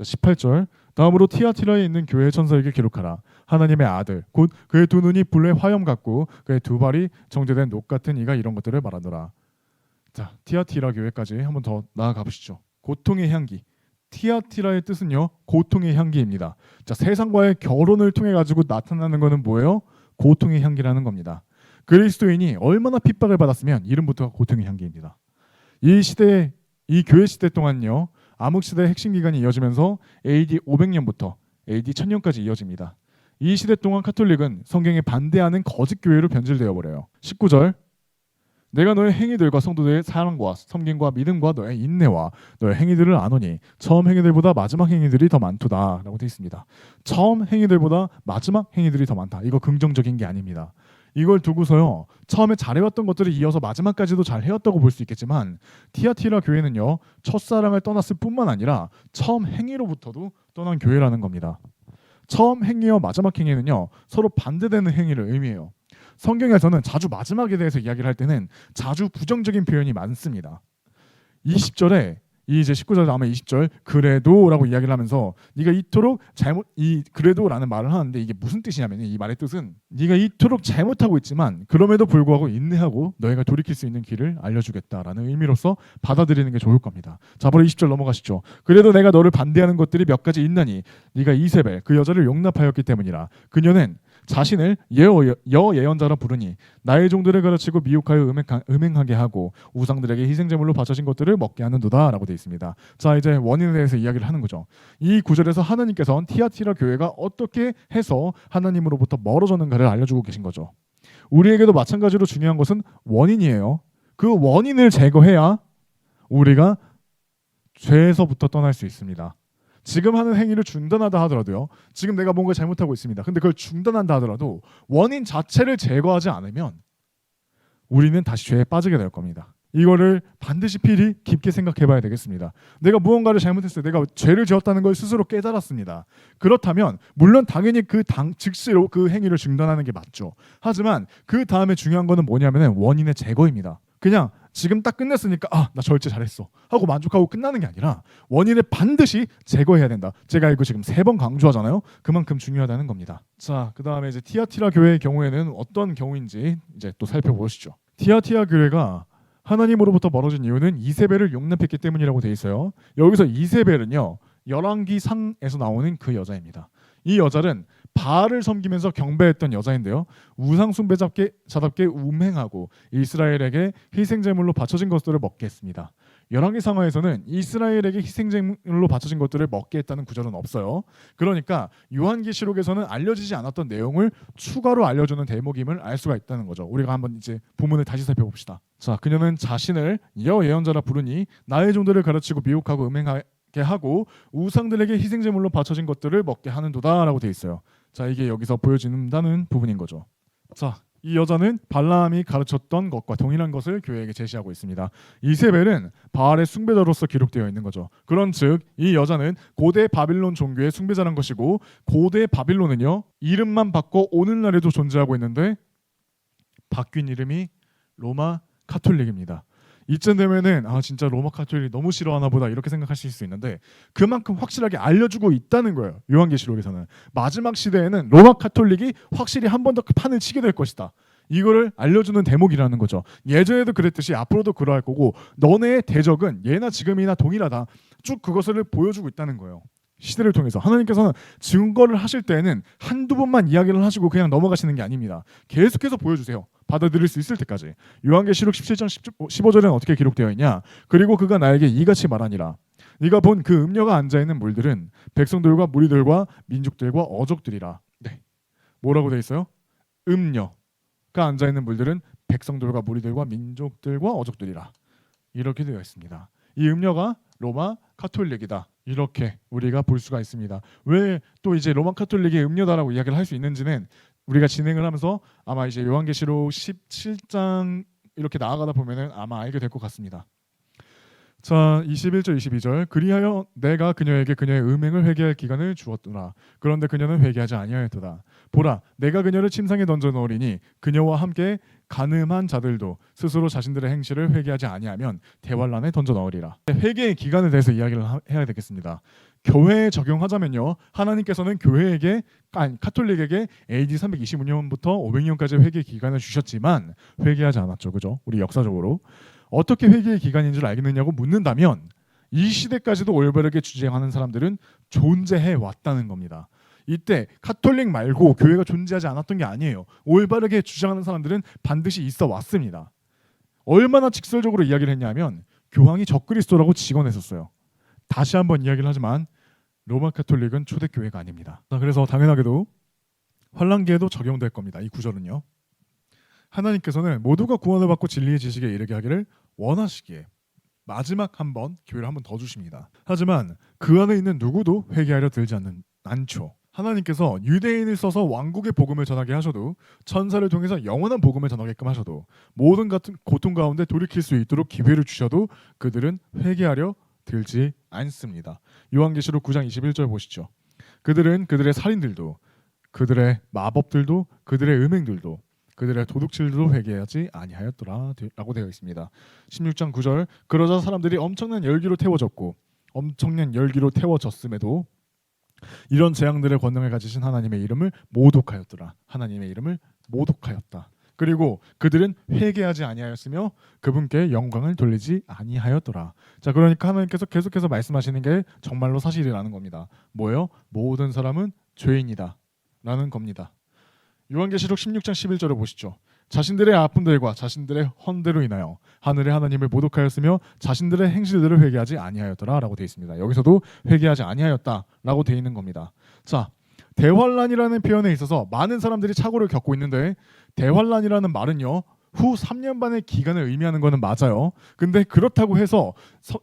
자, 18절. 다음으로 티아티라에 있는 교회 천사에게 기록하라. 하나님의 아들 곧 그의 두 눈이 불의 화염 같고 그의 두 발이 정제된 녹 같은 이가 이런 것들을 말하노라. 자, 티아티라 교회까지 한번 더 나아가 보시죠. 고통의 향기. 티아티라의 뜻은요, 고통의 향기입니다. 자, 세상과의 결혼을 통해 가지고 나타나는 것은 뭐예요? 고통의 향기라는 겁니다. 그리스도인이 얼마나 핍박을 받았으면 이름부터 고통의 향기입니다. 이 시대, 이 교회 시대 동안요, 암흑 시대의 핵심 기간이 이어지면서 AD 500년부터 AD 1000년까지 이어집니다. 이 시대 동안 카톨릭은 성경에 반대하는 거짓 교회로 변질되어 버려요. 19절. 내가 너의 행위들과 성도들의 사랑과 섬김과 믿음과 너의 인내와 너의 행위들을 아노니 처음 행위들보다 마지막 행위들이 더 많도다 라고 되어 있습니다. 처음 행위들보다 마지막 행위들이 더 많다. 이거 긍정적인 게 아닙니다. 이걸 두고서요, 처음에 잘해왔던 것들을 이어서 마지막까지도 잘해왔다고 볼 수 있겠지만 티아티라 교회는요, 첫사랑을 떠났을 뿐만 아니라 처음 행위로부터도 떠난 교회라는 겁니다. 처음 행위와 마지막 행위는요, 서로 반대되는 행위를 의미해요. 성경에서는 자주 마지막에 대해서 이야기를 할 때는 자주 부정적인 표현이 많습니다. 20절에 이제 19절 아마 20절 그래도라고 이야기를 하면서 네가 이토록 이 그래도라는 말을 하는데 이게 무슨 뜻이냐면 이 말의 뜻은 네가 이토록 잘못하고 있지만 그럼에도 불구하고 인내하고 너희가 돌이킬 수 있는 길을 알려주겠다라는 의미로서 받아들이는 게 좋을 겁니다. 자, 바로 20절 넘어가시죠. 그래도 내가 너를 반대하는 것들이 몇 가지 있나니 네가 이세벨 그 여자를 용납하였기 때문이라. 그녀는 자신을 여예언자라 부르니 나의 종들을 가르치고 미혹하여 음행하게 하고 우상들에게 희생제물로 바쳐진 것들을 먹게 하는도다 라고 되어 있습니다. 자, 이제 원인에 대해서 이야기를 하는 거죠. 이 구절에서 하나님께서는 티아티라 교회가 어떻게 해서 하나님으로부터 멀어졌는가를 알려주고 계신 거죠. 우리에게도 마찬가지로 중요한 것은 원인이에요. 그 원인을 제거해야 우리가 죄에서부터 떠날 수 있습니다. 지금 하는 행위를 중단하다 하더라도요, 지금 내가 뭔가 잘못하고 있습니다. 근데 그걸 중단한다 하더라도 원인 자체를 제거하지 않으면 우리는 다시 죄에 빠지게 될 겁니다. 이거를 반드시 필히 깊게 생각해 봐야 되겠습니다. 내가 무언가를 잘못했어요. 내가 죄를 지었다는 걸 스스로 깨달았습니다. 그렇다면 물론 당연히 즉시로 그 행위를 중단하는 게 맞죠. 하지만 그 다음에 중요한 거는 뭐냐면 원인의 제거입니다. 그냥 지금 딱 끝냈으니까 나 절제 잘했어 하고 만족하고 끝나는 게 아니라 원인을 반드시 제거해야 된다. 제가 이거 지금 3번 강조하잖아요. 그만큼 중요하다는 겁니다. 자, 그 다음에 이제 티아티라 교회의 경우에는 어떤 경우인지 이제 또 살펴보시죠. 티아티라 교회가 하나님으로부터 멀어진 이유는 이세벨을 용납했기 때문이라고 돼 있어요. 여기서 이세벨은요, 열왕기상에서 나오는 그 여자입니다. 이 여자는 바알을 섬기면서 경배했던 여자인데요, 우상 숭배자답게 음행하고 이스라엘에게 희생제물로 바쳐진 것들을 먹게 했습니다. 열왕기상하에서는 이스라엘에게 희생제물로 바쳐진 것들을 먹게 했다는 구절은 없어요. 그러니까 요한계시록에서는 알려지지 않았던 내용을 추가로 알려주는 대목임을 알 수가 있다는 거죠. 우리가 한번 이제 본문을 다시 살펴봅시다. 자, 그녀는 자신을 여예언자라 부르니 나의 종들을 가르치고 미혹하고 음행하게 하고 우상들에게 희생제물로 바쳐진 것들을 먹게 하는도다라고 돼 있어요. 자, 이게 여기서 보여진다는 부분인 거죠. 자, 이 여자는 발라함이 가르쳤던 것과 동일한 것을 교회에게 제시하고 있습니다. 이세벨은 바알의 숭배자로서 기록되어 있는 거죠. 그런즉 이 여자는 고대 바빌론 종교의 숭배자란 것이고, 고대 바빌론은요, 이름만 바꿔 오늘날에도 존재하고 있는데 바뀐 이름이 로마 카톨릭입니다. 이쯤 되면은 진짜 로마 카톨릭이 너무 싫어하나 보다 이렇게 생각하실 수 있는데 그만큼 확실하게 알려주고 있다는 거예요. 요한계시록에서는 마지막 시대에는 로마 카톨릭이 확실히 한 번 더 판을 치게 될 것이다. 이거를 알려주는 대목이라는 거죠. 예전에도 그랬듯이 앞으로도 그러할 거고 너네의 대적은 예나 지금이나 동일하다. 쭉 그것을 보여주고 있다는 거예요. 시대를 통해서 하나님께서는 증거를 하실 때에는 한두 번만 이야기를 하시고 그냥 넘어가시는 게 아닙니다. 계속해서 보여주세요. 받아들일 수 있을 때까지. 요한계시록 17장 15절에는 어떻게 기록되어 있냐? 그리고 그가 나에게 이같이 말하니라. 네가 본 그 음녀가 앉아있는 물들은 백성들과 무리들과 민족들과 어족들이라. 네. 뭐라고 되어 있어요? 음녀가 앉아있는 물들은 백성들과 무리들과 민족들과 어족들이라. 이렇게 되어 있습니다. 이 음녀가 로마 카톨릭이다. 이렇게 우리가 볼 수가 있습니다. 왜 또 이제 로마 카톨릭이 음녀다라고 이야기를 할 수 있는지는 우리가 진행을 하면서 아마 이제 요한계시록 17장 이렇게 나아가다 보면은 아마 알게 될 것 같습니다. 자, 21절 22절. 그리하여 내가 그녀에게 그녀의 음행을 회개할 기간을 주었더라. 그런데 그녀는 회개하지 아니하였도다. 보라, 내가 그녀를 침상에 던져 넣으리니 그녀와 함께 간음한 자들도 스스로 자신들의 행실을 회개하지 아니하면 대환란에 던져 넣으리라. 회개의 기간에 대해서 이야기를 해야 되겠습니다. 교회에 적용하자면요, 하나님께서는 카톨릭에게 AD 325년부터 500년까지 회개 기간을 주셨지만 회개하지 않았죠, 그죠? 우리 역사적으로 어떻게 회개의 기간인 줄 알겠느냐고 묻는다면 이 시대까지도 올바르게 주장하는 사람들은 존재해 왔다는 겁니다. 이때 카톨릭 말고 교회가 존재하지 않았던 게 아니에요. 올바르게 주장하는 사람들은 반드시 있어 왔습니다. 얼마나 직설적으로 이야기를 했냐면 교황이 적그리스도라고 직언했었어요. 다시 한번 이야기를 하지만 로마 카톨릭은 초대교회가 아닙니다. 그래서 당연하게도 환란기에도 적용될 겁니다. 이 구절은요. 하나님께서는 모두가 구원을 받고 진리의 지식에 이르게 하기를 원하시기에 마지막 한 번 기회를 한 번 더 주십니다. 하지만 그 안에 있는 누구도 회개하려 들지 않죠. 하나님께서 유대인을 써서 왕국의 복음을 전하게 하셔도 천사를 통해서 영원한 복음을 전하게끔 하셔도 모든 같은 고통 가운데 돌이킬 수 있도록 기회를 주셔도 그들은 회개하려 들지 않습니다. 요한계시록 9장 21절 보시죠. 그들은 그들의 살인들도 그들의 마법들도 그들의 음행들도 그들의 도둑질도 회개하지 아니하였더라 라고 되어 있습니다. 16장 9절 그러자 사람들이 엄청난 열기로 태워졌음에도 이런 재앙들의 권능을 가지신 하나님의 이름을 모독하였더라. 하나님의 이름을 모독하였다. 그리고 그들은 회개하지 아니하였으며 그분께 영광을 돌리지 아니하였더라. 자, 그러니까 하나님께서 계속해서 말씀하시는 게 정말로 사실이라는 겁니다. 뭐예요? 모든 사람은 죄인이다 라는 겁니다. 요한계시록 16장 11절을 보시죠. 자신들의 아픔들과 자신들의 헌대로 인하여 하늘의 하나님을 모독하였으며 자신들의 행실들을 회개하지 아니하였더라 라고 되어 있습니다. 여기서도 회개하지 아니하였다 라고 되어 있는 겁니다. 자, 대환란이라는 표현에 있어서 많은 사람들이 착오를 겪고 있는데 대환란이라는 말은요, 후 3년 반의 기간을 의미하는 거는 맞아요. 근데 그렇다고 해서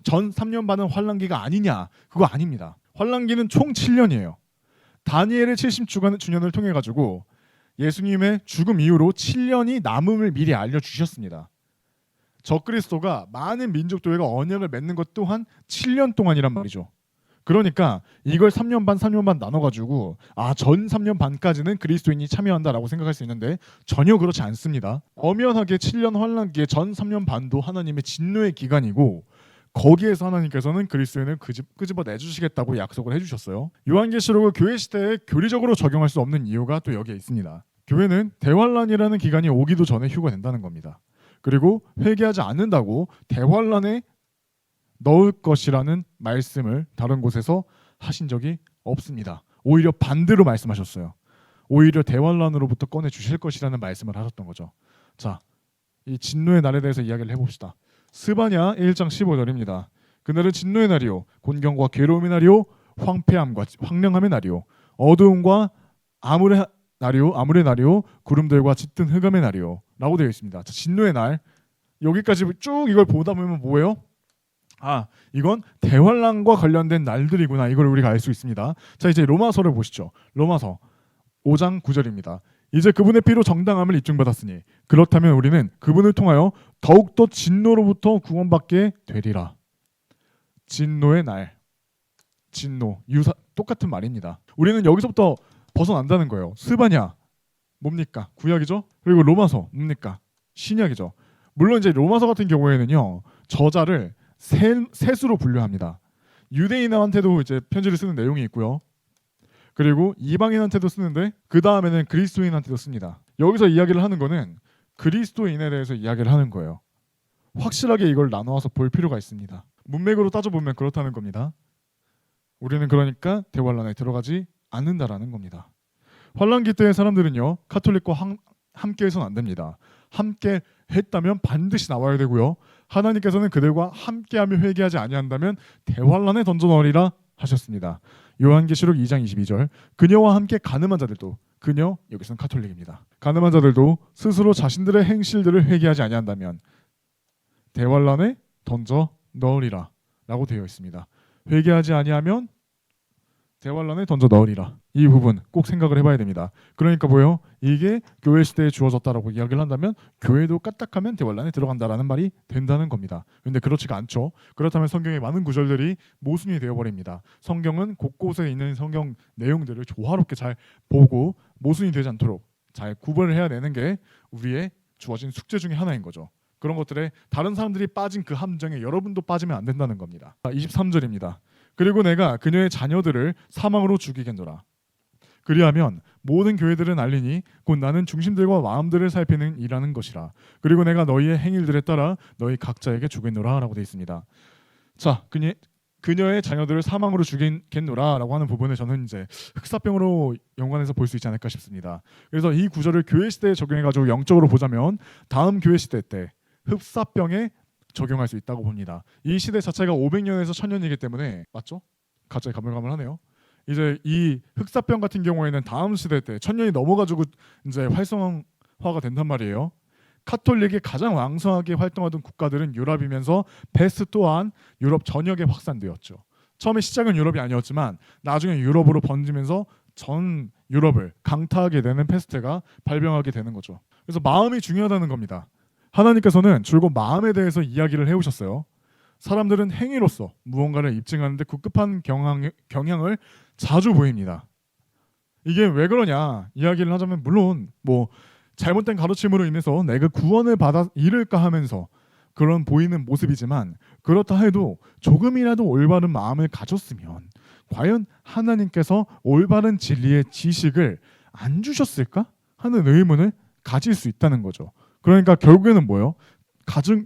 전 3년 반은 환란기가 아니냐? 그거 아닙니다. 환란기는 총 7년이에요. 다니엘의 70주년을 통해 가지고 예수님의 죽음 이후로 7년이 남음을 미리 알려주셨습니다. 적그리스도가 많은 민족들과 언약을 맺는 것 또한 7년 동안이란 말이죠. 그러니까 이걸 3년 반 나눠가지고 전 3년 반까지는 그리스도인이 참여한다라고 생각할 수 있는데 전혀 그렇지 않습니다. 엄연하게 7년 환란기의 전 3년 반도 하나님의 진노의 기간이고 거기에서 하나님께서는 그리스도인을 끄집어 내주시겠다고 약속을 해주셨어요. 요한계시록을 교회 시대에 교리적으로 적용할 수 없는 이유가 또 여기에 있습니다. 교회는 대환란이라는 기간이 오기도 전에 휴거된다는 겁니다. 그리고 회개하지 않는다고 대환란에 넣을 것이라는 말씀을 다른 곳에서 하신 적이 없습니다. 오히려 반대로 말씀하셨어요. 오히려 대환란으로부터 꺼내 주실 것이라는 말씀을 하셨던 거죠. 자, 이 진노의 날에 대해서 이야기를 해봅시다. 스바냐 1장 15절입니다. 그날은 진노의 날이요 곤경과 괴로움의 날이요 황폐함과 황량함의 날이요 어두움과 암울의 날이요 구름들과 짙은 흑암의 날이요 라고 되어 있습니다. 자, 진노의 날 여기까지 쭉 이걸 보다 보면 뭐예요? 이건 대환란과 관련된 날들이구나. 이걸 우리가 알 수 있습니다. 자, 이제 로마서를 보시죠. 로마서 5장 9절입니다. 이제 그분의 피로 정당함을 입증받았으니 그렇다면 우리는 그분을 통하여 더욱더 진노로부터 구원받게 되리라. 진노의 날, 진노, 똑같은 말입니다. 우리는 여기서부터 벗어난다는 거예요. 스바냐 뭡니까? 구약이죠. 그리고 로마서 뭡니까? 신약이죠. 물론 이제 로마서 같은 경우에는요, 저자를 셋으로 분류합니다. 유대인한테도 이제 편지를 쓰는 내용이 있고요. 그리고 이방인한테도 쓰는데 그 다음에는 그리스도인한테도 씁니다. 여기서 이야기를 하는 거는 그리스도인에 대해서 이야기를 하는 거예요. 확실하게 이걸 나누어서 볼 필요가 있습니다. 문맥으로 따져보면 그렇다는 겁니다. 우리는 그러니까 대환란에 들어가지 않는다라는 겁니다. 환란기 때의 사람들은요, 카톨릭과 함께 해서는 안 됩니다. 함께 했다면 반드시 나와야 되고요. 하나님께서는 그들과 함께하며 회개하지 아니한다면 대환란에 던져넣으리라 하셨습니다. 요한계시록 2장 22절 그녀와 함께 가늠한 자들도, 그녀 여기서는 카톨릭입니다. 가늠한 자들도 스스로 자신들의 행실들을 회개하지 아니한다면 대환란에 던져 넣으리라 라고 되어 있습니다. 회개하지 아니하면 대환란에 던져 넣으리라. 이 부분 꼭 생각을 해봐야 됩니다. 그러니까 뭐예요? 이게 교회 시대에 주어졌다라고 이야기를 한다면 교회도 까딱하면 대환란에 들어간다라는 말이 된다는 겁니다. 그런데 그렇지가 않죠. 그렇다면 성경의 많은 구절들이 모순이 되어버립니다. 성경은 곳곳에 있는 성경 내용들을 조화롭게 잘 보고 모순이 되지 않도록 잘 구분을 해야 되는 게 우리의 주어진 숙제 중에 하나인 거죠. 그런 것들에 다른 사람들이 빠진 그 함정에 여러분도 빠지면 안 된다는 겁니다. 23절입니다. 그리고 내가 그녀의 자녀들을 사망으로 죽이겠노라. 그리하면 모든 교회들은 알리니 곧 나는 중심들과 마음들을 살피는 이라는 것이라. 그리고 내가 너희의 행일들에 따라 너희 각자에게 주겠노라 라고 되어 있습니다. 자, 그녀의 자녀들을 사망으로 죽이겠노라 라고 하는 부분을 저는 이제 흑사병으로 연관해서 볼 수 있지 않을까 싶습니다. 그래서 이 구절을 교회 시대에 적용해가지고 영적으로 보자면 다음 교회 시대 때 흑사병에 적용할 수 있다고 봅니다. 이 시대 자체가 500년에서 1000년이기 때문에 맞죠? 갑자기 가물가물하네요. 이제 이 흑사병 같은 경우에는 다음 시대 때 1000년이 넘어가지고 이제 활성화가 된단 말이에요. 카톨릭이 가장 왕성하게 활동하던 국가들은 유럽이면서 베스트 또한 유럽 전역에 확산되었죠. 처음에 시작은 유럽이 아니었지만 나중에 유럽으로 번지면서 전 유럽을 강타하게 되는 패스트가 발병하게 되는 거죠. 그래서 마음이 중요하다는 겁니다. 하나님께서는 줄곧 마음에 대해서 이야기를 해오셨어요. 사람들은 행위로서 무언가를 입증하는데 급급한 경향을 자주 보입니다. 이게 왜 그러냐 이야기를 하자면 물론 뭐 잘못된 가르침으로 인해서 내가 구원을 받아 잃을까 하면서 그런 보이는 모습이지만 그렇다 해도 조금이라도 올바른 마음을 가졌으면 과연 하나님께서 올바른 진리의 지식을 안 주셨을까 하는 의문을 가질 수 있다는 거죠. 그러니까 결국에는 뭐예요?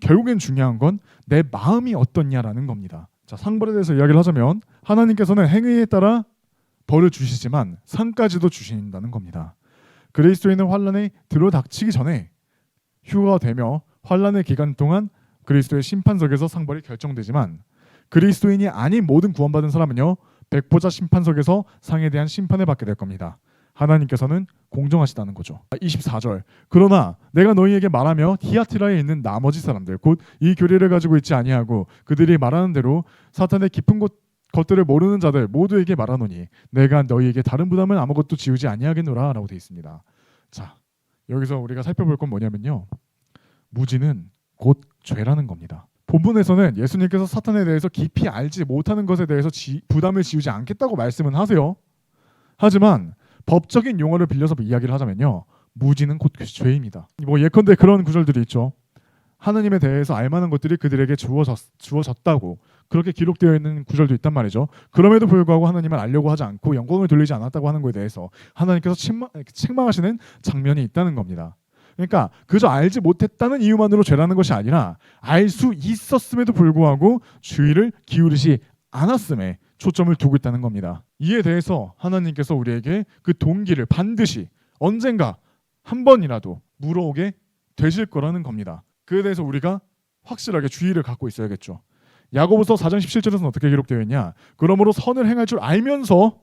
결국엔 중요한 건 내 마음이 어떻냐라는 겁니다. 자, 상벌에 대해서 이야기를 하자면 하나님께서는 행위에 따라 벌을 주시지만 상까지도 주신다는 겁니다. 그리스도인은 환란에 들어닥치기 전에 휴가가 되며 환란의 기간 동안 그리스도의 심판석에서 상벌이 결정되지만 그리스도인이 아닌 모든 구원받은 사람은요 백보자 심판석에서 상에 대한 심판을 받게 될 겁니다. 하나님께서는 공정하시다는 거죠. 24절 그러나 내가 너희에게 말하며 티아티라에 있는 나머지 사람들 곧 이 교리를 가지고 있지 아니하고 그들이 말하는 대로 사탄의 깊은 것들을 모르는 자들 모두에게 말하노니 내가 너희에게 다른 부담을 아무것도 지우지 아니하겠노라 라고 되어 있습니다. 자, 여기서 우리가 살펴볼 건 뭐냐면요 무지는 곧 죄라는 겁니다. 본문에서는 예수님께서 사탄에 대해서 깊이 알지 못하는 것에 대해서 부담을 지우지 않겠다고 말씀은 하세요. 하지만 법적인 용어를 빌려서 이야기를 하자면요 무지는 곧 죄입니다. 뭐 예컨대 그런 구절들이 있죠. 하나님에 대해서 알만한 것들이 그들에게 주어졌다고 그렇게 기록되어 있는 구절도 있단 말이죠. 그럼에도 불구하고 하나님을 알려고 하지 않고 영광을 돌리지 않았다고 하는 것에 대해서 하나님께서 책망하시는 장면이 있다는 겁니다. 그러니까 그저 알지 못했다는 이유만으로 죄라는 것이 아니라 알 수 있었음에도 불구하고 주의를 기울이지 않았음에 초점을 두고 있다는 겁니다. 이에 대해서 하나님께서 우리에게 그 동기를 반드시 언젠가 한 번이라도 물어오게 되실 거라는 겁니다. 그에 대해서 우리가 확실하게 주의를 갖고 있어야겠죠. 야고보서 4장 17절에서는 어떻게 기록되어 있냐? 그러므로 선을 행할 줄 알면서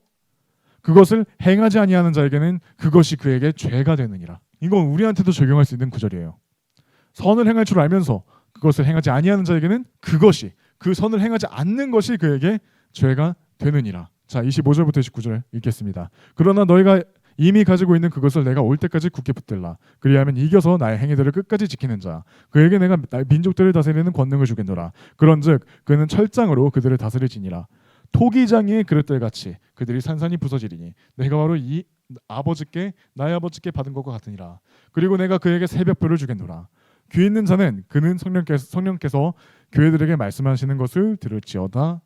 그것을 행하지 아니하는 자에게는 그것이 그에게 죄가 되느니라. 이건 우리한테도 적용할 수 있는 구절이에요. 선을 행할 줄 알면서 그것을 행하지 아니하는 자에게는 그것이 그 선을 행하지 않는 것이 그에게 죄가 되느니라. 자, 25절부터 29절 읽겠습니다. 그러나 너희가 이미 가지고 있는 그것을 내가 올 때까지 굳게 붙들라. 그리하면 이겨서 나의 행위들을 끝까지 지키는 자 그에게 내가 민족들을 다스리는 권능을 주겠노라. 그런즉 그는 철장으로 그들을 다스리지니라. 토기장이의 그릇들 같이 그들이 산산이 부서지리니 내가 바로 나의 아버지께 받은 것과 같으니라. 그리고 내가 그에게 새벽별을 주겠노라. 귀 있는 자는 그는 성령께서 교회들에게 말씀하시는 것을 들을지어다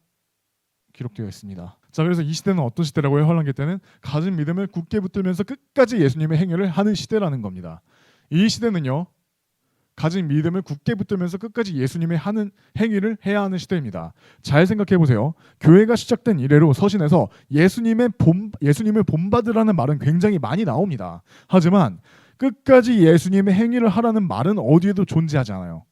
기록되어 있습니다. 자, 그래서 이 시대는 어떤 시대라고요? 환란기 때는 가진 믿음을 굳게 붙들면서 끝까지 예수님의 행위를 하는 시대라는 겁니다. 이 시대는요 가진 믿음을 굳게 붙들면서 끝까지 예수님의 하는 행위를 해야 하는 시대입니다. 잘 생각해 보세요. 교회가 시작된 이래로 서신에서 예수님을 본받으라는 말은 굉장히 많이 나옵니다. 하지만 끝까지 예수님의 행위를 하라는 말은 어디에도 존재하지 않아요.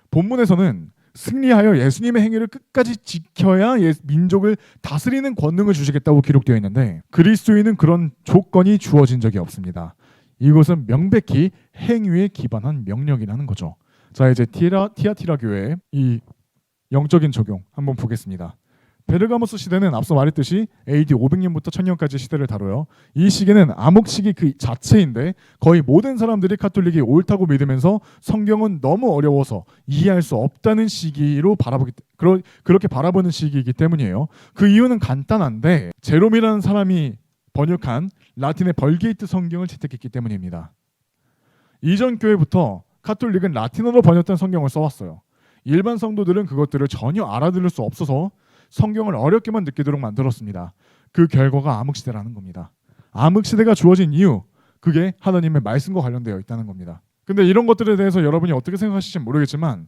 본문에서는 승리하여 예수님의 행위를 끝까지 지켜야 민족을 다스리는 권능을 주시겠다고 기록되어 있는데 그리스도인은 그런 조건이 주어진 적이 없습니다. 이것은 명백히 행위에 기반한 명령이라는 거죠. 자, 이제 티아티라 교회의 이 영적인 적용 한번 보겠습니다. 베르가모스 시대는 앞서 말했듯이 AD 500년부터 1000년까지 시대를 다뤄요. 이 시기는 암흑시기 그 자체인데 거의 모든 사람들이 카톨릭이 옳다고 믿으면서 성경은 너무 어려워서 이해할 수 없다는 시기로 그렇게 바라보는 시기이기 때문이에요. 그 이유는 간단한데 제롬이라는 사람이 번역한 라틴의 벌게이트 성경을 채택했기 때문입니다. 이전 교회부터 카톨릭은 라틴어로 번역된 성경을 써왔어요. 일반 성도들은 그것들을 전혀 알아들을 수 없어서 성경을 어렵게만 느끼도록 만들었습니다. 그 결과가 암흑시대라는 겁니다. 암흑시대가 주어진 이유, 그게 하나님의 말씀과 관련되어 있다는 겁니다. 근데 이런 것들에 대해서 여러분이 어떻게 생각하실지 모르겠지만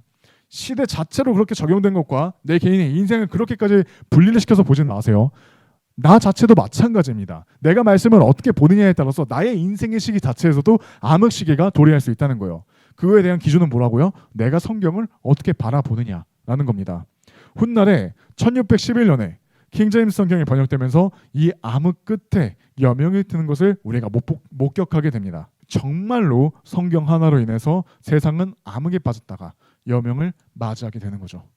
시대 자체로 그렇게 적용된 것과 내 개인의 인생을 그렇게까지 분리를 시켜서 보진 마세요. 나 자체도 마찬가지입니다. 내가 말씀을 어떻게 보느냐에 따라서 나의 인생의 시기 자체에서도 암흑 시기가 도래할 수 있다는 거예요. 그거에 대한 기준은 뭐라고요? 내가 성경을 어떻게 바라보느냐라는 겁니다. 훗날에 1611년에 킹제임스 성경이 번역되면서 이 암흑 끝에 여명이 트는 것을 우리가 목격하게 됩니다. 정말로 성경 하나로 인해서 세상은 암흑에 빠졌다가 여명을 맞이하게 되는 거죠.